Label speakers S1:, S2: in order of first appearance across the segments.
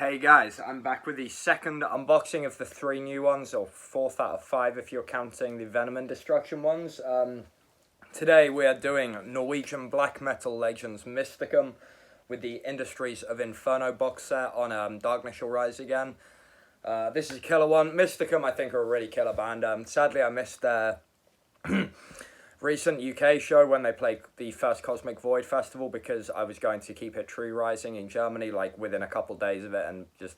S1: Hey guys, I'm back with the second unboxing of the 3 new ones, or 4th out of 5 if you're counting the Venom and Destruction ones. Today we are doing Norwegian black metal legends Mysticum with the Industries of Inferno box set on Darkness Shall Rise Again. This is a killer one. Mysticum I think are a really killer band. Sadly I missed their recent UK show when they played the first Cosmic Void Festival because I was going to Keep It True Rising in Germany like within a couple days of it, and just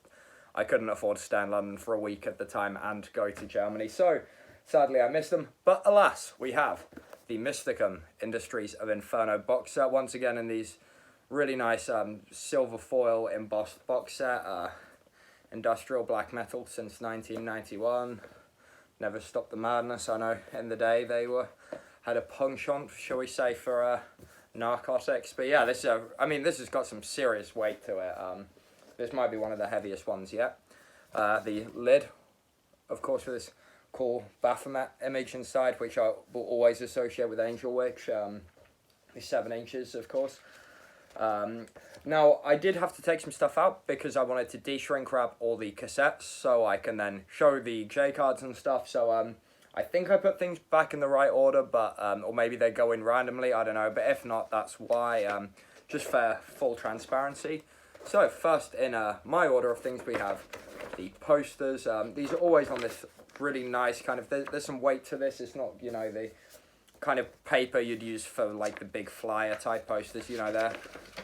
S1: I couldn't afford to stay in London for a week at the time and go to Germany, so sadly I missed them. But alas, we have the Mysticum Industries of Inferno box set once again in these really nice silver foil embossed box set. Industrial black metal since 1991. Never stopped the madness. I know in the day they had a penchant, shall we say, for narcotics. But yeah, this has got some serious weight to it. This might be one of the heaviest ones yet. The lid, of course, with this cool Baphomet image inside, which I will always associate with Angel Witch. The 7 inches, of course. Now, I did have to take some stuff out because I wanted to de-shrink wrap all the cassettes so I can then show the J-cards and stuff. So I think I put things back in the right order, but or maybe they go in randomly, I don't know. But if not, that's why, just for full transparency. So first in my order of things, we have the posters. These are always on this really nice kind of, there's some weight to this. It's not, you know, the kind of paper you'd use for like the big flyer type posters, you know, they're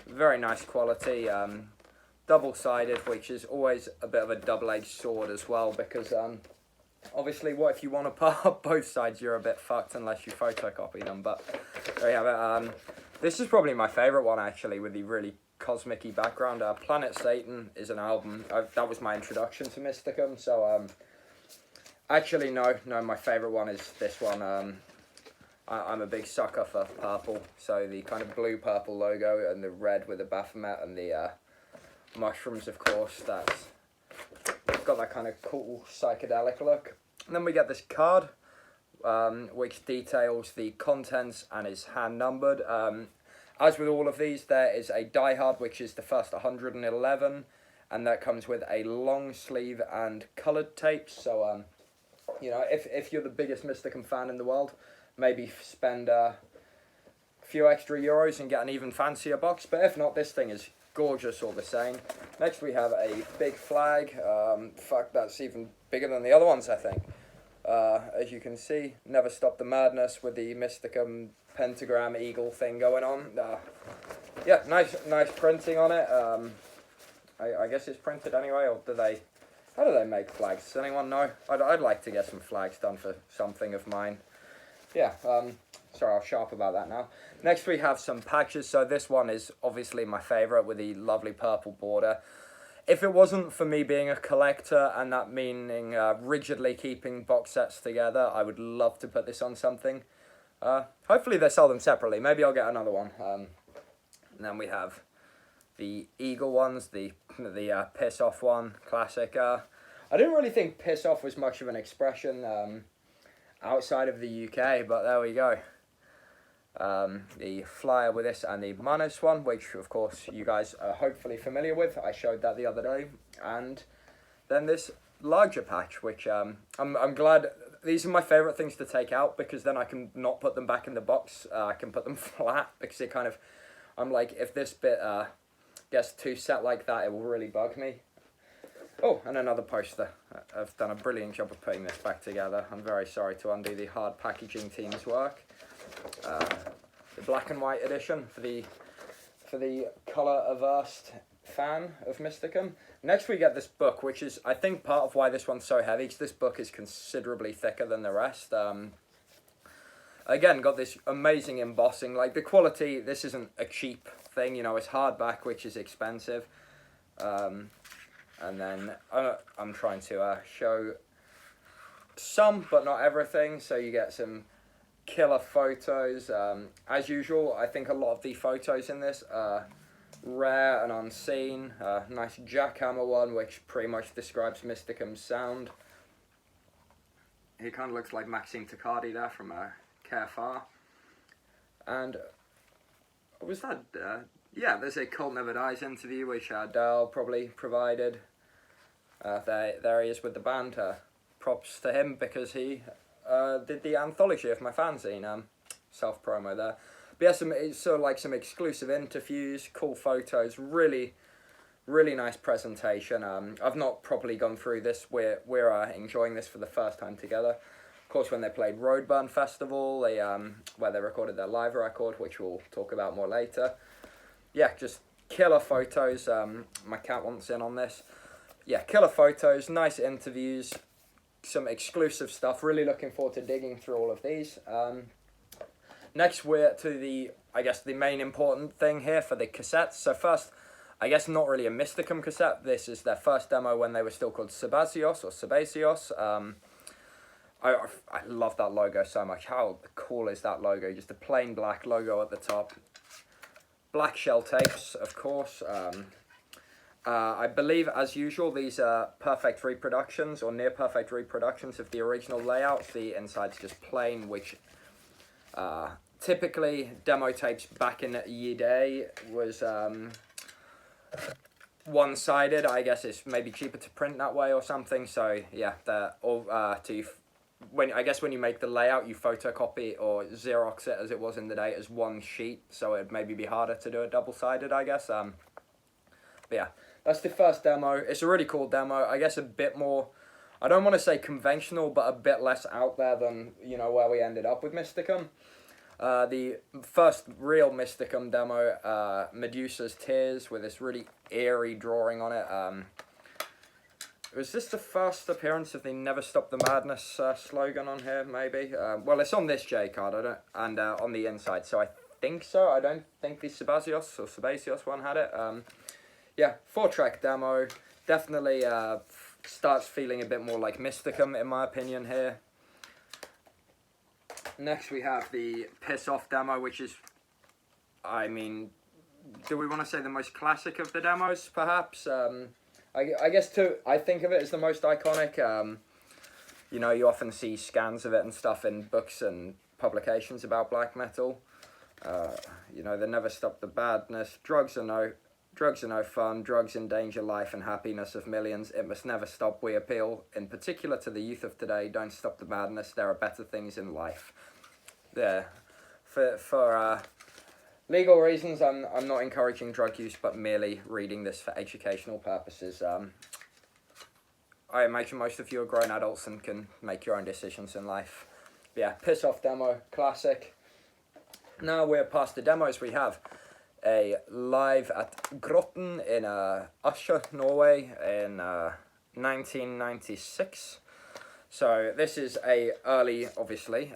S1: very nice quality, double-sided, which is always a bit of a double-edged sword as well, because obviously what if you want to put up both sides, you're a bit fucked unless you photocopy them. But there you have it. This is probably my favourite one actually, with the really cosmic-y background. Planet Satan is an album, that was my introduction to Mysticum, so actually no, my favourite one is this one. I'm a big sucker for purple, so the kind of blue-purple logo and the red with the Baphomet and the mushrooms, of course, that's got that kind of cool psychedelic look. And then we get this card, which details the contents and is hand-numbered. As with all of these, there is a die-hard, which is the first 111, and that comes with a long sleeve and coloured tapes. So, you know, if you're the biggest Mysticum fan in the world, maybe spend a few extra euros and get an even fancier box. But if not, this thing is gorgeous all the same. Next we have a big flag. Fuck, that's even bigger than the other ones, I think. As you can see, Never Stop the Madness with the Mysticum pentagram eagle thing going on. Yeah, nice printing on it. I guess it's printed anyway, or how do they make flags? Does anyone know? I'd like to get some flags done for something of mine. Yeah, sorry, I'll sharp about that now. Next we have some patches. So this one is obviously my favourite with the lovely purple border. If it wasn't for me being a collector and that meaning rigidly keeping box sets together, I would love to put this on something. Hopefully they sell them separately. Maybe I'll get another one. And then we have the eagle ones, the piss off one, classic. I didn't really think piss off was much of an expression outside of the UK, but there we go. The flyer with this and the Manus one, which of course you guys are hopefully familiar with. I showed that the other day. And then this larger patch, which I'm glad. These are my favourite things to take out because then I can not put them back in the box. I can put them flat because it kind of, I'm like, if this bit gets too set like that, it will really bug me. Oh, and another poster. I've done a brilliant job of putting this back together. I'm very sorry to undo the hard packaging team's work. The black and white edition for the colour-averse fan of Mysticum. Next we get this book, which is, I think, part of why this one's so heavy, because this book is considerably thicker than the rest. Again, got this amazing embossing. Like, the quality, this isn't a cheap thing, you know, it's hardback, which is expensive. And then I'm trying to show some, but not everything. So you get some killer photos. As usual, I think a lot of the photos in this are rare and unseen. Nice jackhammer one, which pretty much describes Mysticum's sound. He kind of looks like Maxime Tacardi there from Care Far. And was that yeah, there's a Cult Never Dies interview which Dal probably provided. There he is with the band. Props to him because he did the anthology of my fanzine. Self promo there. But yeah, it's sort of like some exclusive interviews, cool photos, really nice presentation. I've not properly gone through this. We're enjoying this for the first time together. Of course, when they played Roadburn Festival, where they recorded their live record, which we'll talk about more later. Yeah, just killer photos. My cat wants in on this. Yeah, killer photos, nice interviews, some exclusive stuff. Really looking forward to digging through all of these. Next, we're to the main important thing here for the cassettes. So first, I guess not really a Mysticum cassette. This is their first demo when they were still called Sebazios or Sebazios. I love that logo so much. How cool is that logo? Just a plain black logo at the top. Black shell tapes, of course. I believe, as usual, these are perfect reproductions or near perfect reproductions of the original layout. The inside's just plain, which typically demo tapes back in the day was one-sided. I guess it's maybe cheaper to print that way or something. So yeah, when you make the layout, you photocopy or Xerox it, as it was in the day, as one sheet, so it'd maybe be harder to do it double-sided, I guess. But yeah, that's the first demo. It's a really cool demo. I guess a bit more, I don't want to say conventional, but a bit less out there than, where we ended up with Mysticum. The first real Mysticum demo, Medusa's Tears, with this really eerie drawing on it. Was this the first appearance of the Never Stop the Madness slogan on here, maybe? Well, it's on this J card, and on the inside, so I think so. I don't think the Sebazios or Sebazios one had it. Yeah, 4-track demo. Definitely starts feeling a bit more like Mysticum, in my opinion, here. Next, we have the Piss Off demo, which is, I mean, do we want to say the most classic of the demos, perhaps? I guess I think of it as the most iconic. You often see scans of it and stuff in books and publications about black metal. They never stop the badness. Drugs are no fun. Drugs endanger life and happiness of millions. It must never stop. We appeal, in particular, to the youth of today. Don't stop the madness. There are better things in life. There, for legal reasons, I'm not encouraging drug use, but merely reading this for educational purposes. I imagine most of you are grown adults and can make your own decisions in life. But yeah, Piss Off demo, classic. Now we're past the demos. We have a live at Grotten in Usher, Norway in 1996. So this is a early, obviously,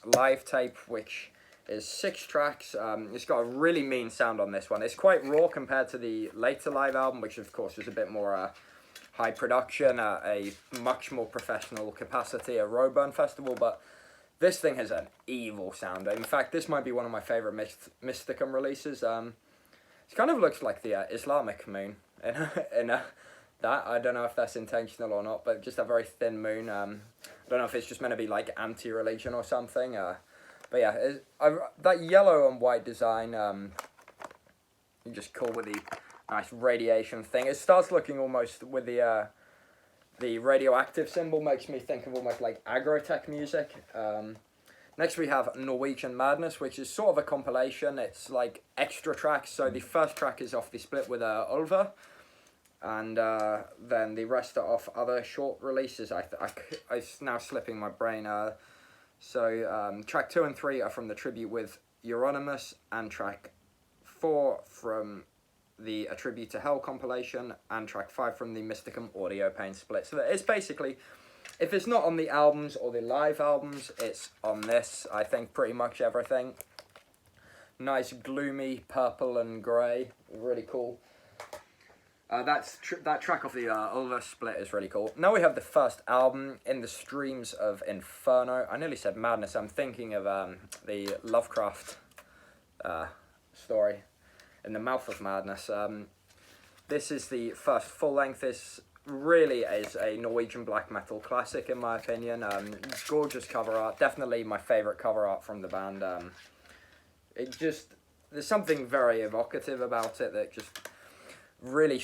S1: live tape, which is 6 tracks. It's got a really mean sound on this one. It's quite raw compared to the later live album, which of course was a bit more high production, a much more professional capacity at Roadburn Festival, but this thing has an evil sound. In fact, this might be one of my favourite Mysticum releases. It kind of looks like the Islamic moon in that. I don't know if that's intentional or not, but just a very thin moon. I don't know if it's just meant to be like anti-religion or something. But yeah, that yellow and white design, just cool with the nice radiation thing. It starts looking almost with the radioactive symbol, makes me think of almost like agrotech music. Next we have Norwegian Madness, which is sort of a compilation. It's like extra tracks. So the first track is off the split with Ulva, and then the rest are off other short releases. It's now slipping my brain. So track 2 and 3 are from the tribute with Euronymous, and track 4 from the A Tribute to Hell compilation, and track 5 from the Mysticum Audio Pain split. So it's basically, if it's not on the albums or the live albums, it's on this, I think, pretty much everything. Nice gloomy purple and grey, really cool. That track off the Ulva split is really cool. Now we have the first album, In the Streams of Inferno. I nearly said Madness. I'm thinking of the Lovecraft story, In the Mouth of Madness. This is the first full length. This really is a Norwegian black metal classic, in my opinion. Gorgeous cover art. Definitely my favourite cover art from the band. It just, there's something very evocative about it that just really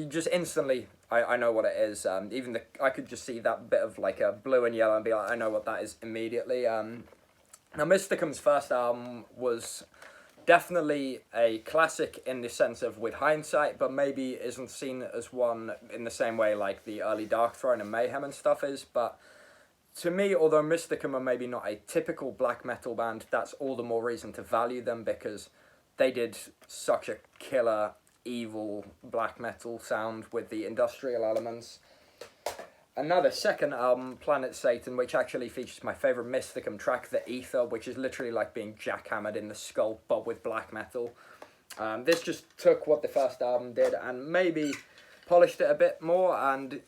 S1: just instantly I know what it is. Even I could just see that bit of like a blue and yellow and be like, I know what that is immediately. Now Mysticum's first album was definitely a classic in the sense of with hindsight, but maybe isn't seen as one in the same way like the early Dark Throne and Mayhem and stuff is. But to me, although Mysticum are maybe not a typical black metal band, that's all the more reason to value them because they did such a killer, evil black metal sound with the industrial elements. And now the second album, Planet Satan, which actually features my favourite Mysticum track, The Ether, which is literally like being jackhammered in the skull, but with black metal. This just took what the first album did and maybe polished it a bit more and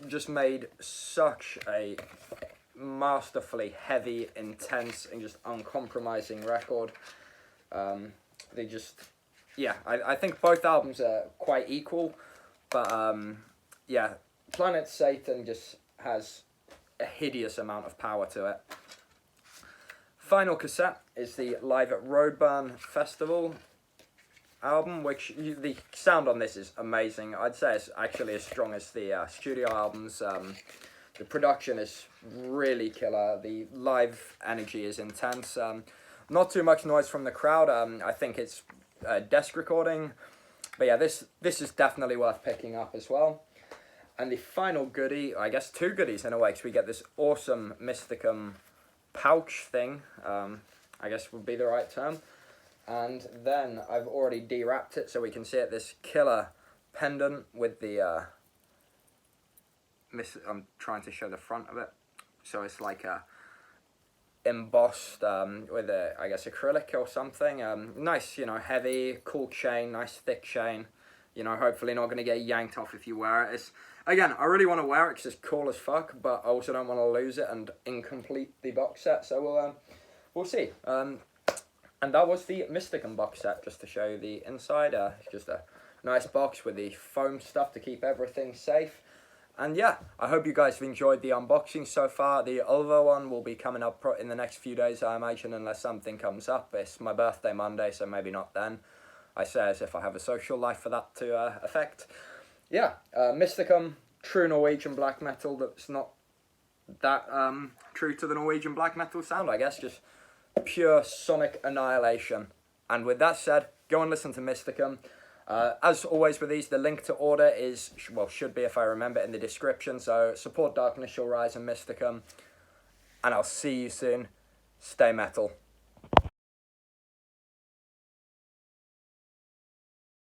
S1: just made such a masterfully heavy, intense, and just uncompromising record. They just, yeah, I think both albums are quite equal, but yeah, Planet Satan just has a hideous amount of power to it. Final cassette is the Live at Roadburn Festival album, which the sound on this is amazing. I'd say it's actually as strong as the studio albums. The production is really killer. The live energy is intense. Not too much noise from the crowd. I think it's desk recording. But yeah, this is definitely worth picking up as well. And the final goodie, I guess two goodies in a way, because we get this awesome Mysticum pouch thing, I guess would be the right term. And then I've already de-wrapped it so we can see it, this killer pendant with the, I'm trying to show the front of it. So it's like embossed with a, I guess, acrylic or something. Nice, you know, heavy, cool chain, nice thick chain. You know, hopefully not going to get yanked off if you wear it. It's, again, I really want to wear it because it's cool as fuck, but I also don't want to lose it and incomplete the box set. So we'll see. And that was the Mysticum box set, just to show you the inside. It's just a nice box with the foam stuff to keep everything safe. And yeah, I hope you guys have enjoyed the unboxing so far. The other one will be coming up in the next few days, I imagine, unless something comes up. It's my birthday Monday, so maybe not then. I say as if I have a social life for that to affect. Yeah, Mysticum, true Norwegian black metal that's not that true to the Norwegian black metal sound, I guess. Just pure sonic annihilation. And with that said, go and listen to Mysticum. As always with these, the link to order is, well, should be if I remember, in the description. So support Darkness Shall Rise and Mysticum. And I'll see you soon. Stay metal.